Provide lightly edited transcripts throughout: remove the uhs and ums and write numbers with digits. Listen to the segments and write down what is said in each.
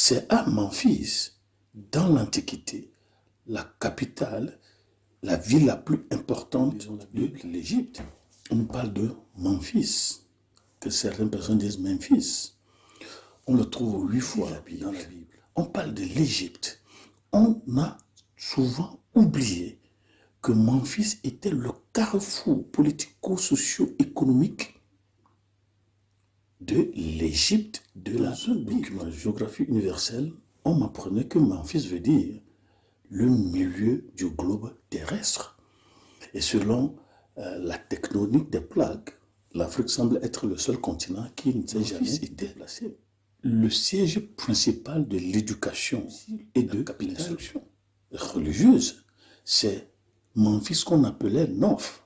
C'est à Memphis, dans l'Antiquité, la capitale, la ville la plus importante de l'Égypte. On parle de Memphis, que certaines personnes disent Memphis. On le trouve 8 fois dans la Bible. On parle de l'Égypte. On a souvent oublié que Memphis était le carrefour politico-socio-économique de l'Égypte de la document géographie universelle. On m'apprenait que Memphis veut dire le milieu du globe terrestre. Et selon la tectonique des plaques, l'Afrique semble être le seul continent qui ne s'est jamais été placé. Le siège principal de l'éducation et de l'instruction religieuse, c'est Memphis qu'on appelait Nof,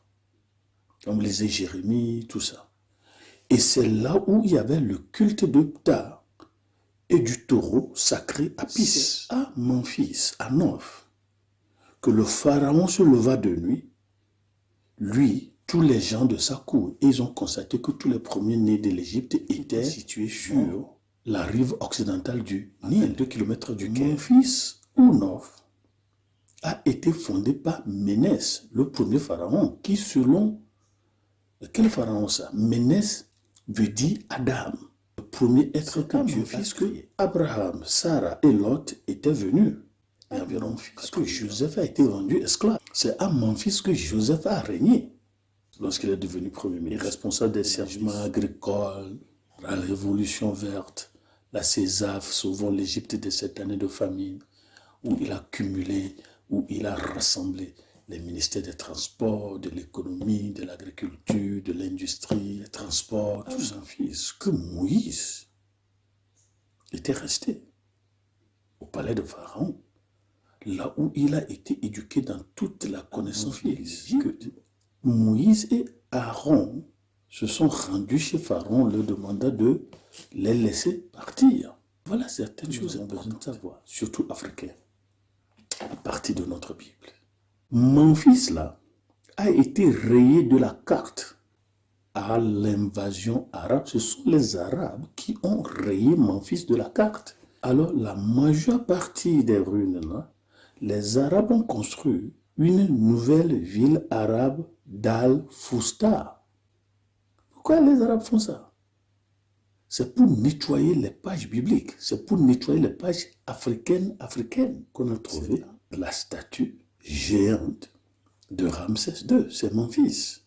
comme les Jérémie, tout ça. Et c'est là où il y avait le culte de Ptah et du taureau sacré Apis. À Memphis, à Nof, que le pharaon se leva de nuit, lui, tous les gens de sa cour, et ils ont constaté que tous les premiers-nés de l'Égypte étaient situés sur la rive occidentale du Nil, 2 km du Caire. Memphis ou Nof a été fondé par Ménès, le premier pharaon, qui selon... Quel pharaon ça? Ménès veut dire Adam, le premier être que Dieu a créé. Abraham, Sarah et Lot étaient venus. Et environ parce que Joseph a été vendu esclave. C'est à Memphis que Joseph a régné lorsqu'il est devenu premier ministre, responsable des sergements agricoles, la révolution verte, la CESAF, souvent l'Égypte de cette année de famine, où il a cumulé, où il a rassemblé les ministères des Transports, de l'économie, de l'agriculture, de l'industrie, des transports, tout ça. Fils, que Moïse était resté au palais de Pharaon, là où il a été éduqué dans toute la connaissance de l'Égypte. Moïse et Aaron se sont rendus chez Pharaon, leur demanda de les laisser partir. Voilà certaines choses qu'on a besoin de savoir, surtout africaines, à partir de notre Bible. Memphis, là, a été rayé de la carte à l'invasion arabe. Ce sont les Arabes qui ont rayé Memphis de la carte. Alors, la majeure partie des ruines, là, les Arabes ont construit une nouvelle ville arabe d'Al-Fousta. Pourquoi les Arabes font ça? C'est pour nettoyer les pages bibliques. C'est pour nettoyer les pages africaines qu'on a trouvé la statue géante de Ramsès II. C'est Memphis.